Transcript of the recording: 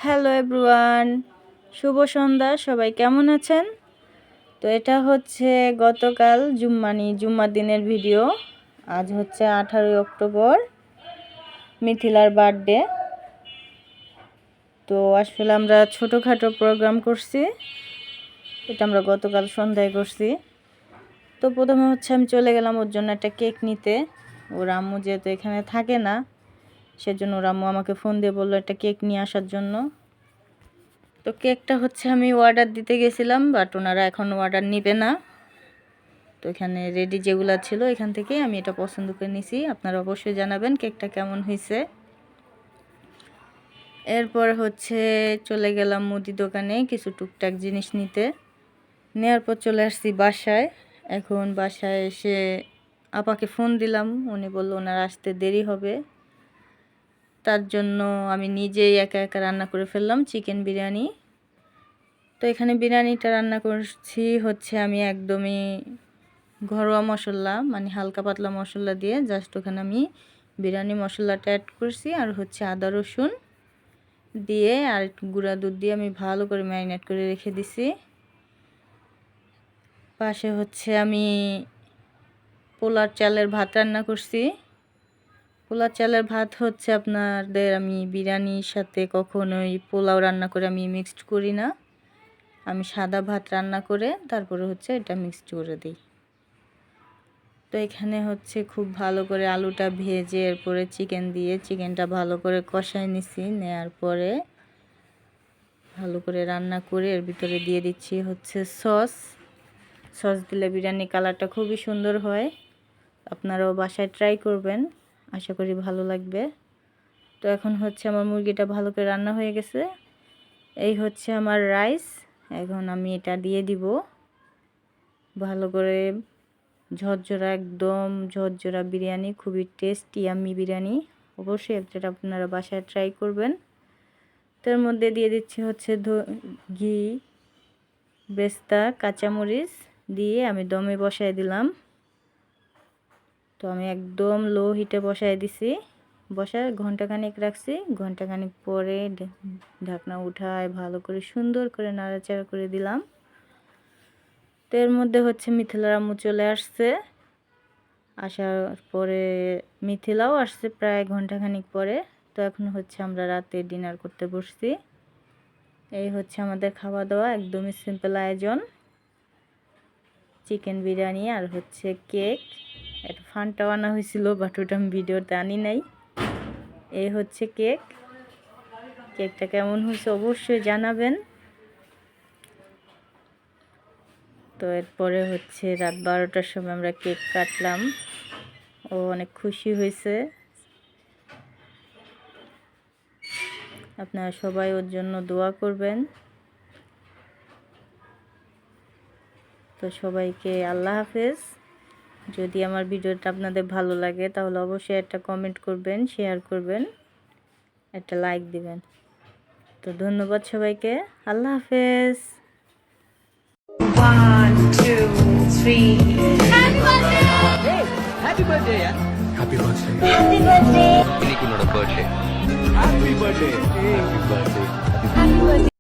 Hello everyone, শুভ সন্ধ্যা। সবাই কেমন আছেন? তো এটা হচ্ছে গতকাল জুম্মার দিনের ভিডিও। আজ হচ্ছে 18 অক্টোবর, মিথিলার বার্থডে। তো আসলে আমরা ছোটোখাটো প্রোগ্রাম করছি, এটা আমরা গতকাল সন্ধ্যায় করছি। তো প্রথমে হচ্ছে আমি চলে গেলাম ওর জন্য একটা কেক নিতে। ওর আম্মু যেহেতু এখানে থাকে না, সেজন্য ওর আম্মু আমাকে ফোন দিয়ে বললো একটা কেক নিয়ে আসার জন্য। তো কেকটা হচ্ছে আমি অর্ডার দিতে গেছিলাম, বাট ওনারা এখন অর্ডার নেবে না। তো এখানে রেডি যেগুলো ছিল এখান থেকেই আমি এটা পছন্দ করে নিছি। আপনারা অবশ্যই জানাবেন কেকটা কেমন হয়েছে। এরপর হচ্ছে চলে গেলাম মুদি দোকানে কিছু টুকটাক জিনিস নিতে। নেওয়ার পর চলে আসছি বাসায়। এখন বাসায় এসে আপাকে ফোন দিলাম, উনি বললো ওনার আসতে দেরি হবে। তার জন্য আমি নিজেই একা একা রান্না করে ফেললাম চিকেন বিরিয়ানি। তো এখানে বিরিয়ানিটা রান্না করছি হচ্ছে আমি একদমই ঘরোয়া মশলা, মানে হালকা পাতলা মশলা দিয়ে জাস্ট ওখানে আমি বিরিয়ানি মশলাটা অ্যাড করছি, আর হচ্ছে আদা রসুন দিয়ে আর একটু গুঁড়া দুধ দিয়ে আমি ভালো করে ম্যারিনেট করে রেখে দিছি। পাশে হচ্ছে আমি পোলার চালের ভাত রান্না করছি। পোলার চালের ভাত হচ্ছে আপনাদের, আমি বিরিয়ানির সাথে কখনোই পোলাও রান্না করে আমি মিক্সড করি না। আমি সাদা ভাত রান্না করে তারপরে হচ্ছে এটা মিক্সড করে দিই। তো এখানে হচ্ছে খুব ভালো করে আলুটা ভেজে এরপরে চিকেন দিয়ে চিকেনটা ভালো করে কষায় নিছি। নেওয়ার পরে ভালো করে রান্না করে এর ভিতরে দিয়ে দিচ্ছি হচ্ছে সস দিলে বিরিয়ানি কালারটা খুবই সুন্দর হয়। আপনারাও বাসায় ট্রাই করবেন, আশা করি ভালো লাগবে। তো এখন হচ্ছে আমার মুরগিটা ভালো করে রান্না হয়ে গেছে। এই হচ্ছে আমার রাইস, এখন আমি এটা দিয়ে দিব ভালো করে। ঝরঝরা, একদম ঝরঝরা বিরিয়ানি, খুবই টেস্টি ইয়াম্মি বিরিয়ানি। অবশ্যই এটা আপনারা বাসায় ট্রাই করবেন। তার মধ্যে দিয়ে দিচ্ছি হচ্ছে ঘি, বেস্তা, কাঁচামরিচ দিয়ে আমি দমে বসায় দিলাম। তো আমি একদম লো হিটে বসায় দিছি, বসায় ঘন্টাখানিক রাখছি। ঘন্টাখানিক পরে ঢাকনা উঠায় ভালো করে সুন্দর করে নাড়াচাড়া করে দিলাম। তো এর মধ্যে হচ্ছে মিথিলার আম্মু চলে আসছে। আসার পরে মিথিলাও আসছে প্রায় ঘন্টাখানিক পরে। তো এখন হচ্ছে আমরা রাতে ডিনার করতে বসছি। এই হচ্ছে আমাদের খাওয়া দাওয়া, একদমই সিম্পল আয়োজন। চিকেন বিরিয়ানি আর হচ্ছে কেক, একটা ফান্টাও আনা হয়েছিল, বাট ওটা আমি ভিডিওতে আনি নাই। এই হচ্ছে কেকটা কেমন হয়েছে অবশ্যই জানাবেন। তো এরপরে হচ্ছে রাত 12টার সময় আমরা কেক কাটলাম। ও অনেক খুশি হয়েছে। আপনারা সবাই ওর জন্য দোয়া করবেন। তো সবাইকে আল্লাহ হাফেজ। যদি আমার ভিডিওটা আপনাদের ভালো লাগে তাহলে অবশ্যই একটা কমেন্ট করবেন, শেয়ার করবেন, একটা লাইক দিবেন। তো ধন্যবাদ সবাইকে, আল্লাহ হাফেজ। 1, 2, 3. Happy birthday, yeah. Happy birthday. Happy birthday. இன்னைக்கு உன்னோட birthday. Happy birthday. Happy birthday. Happy birthday.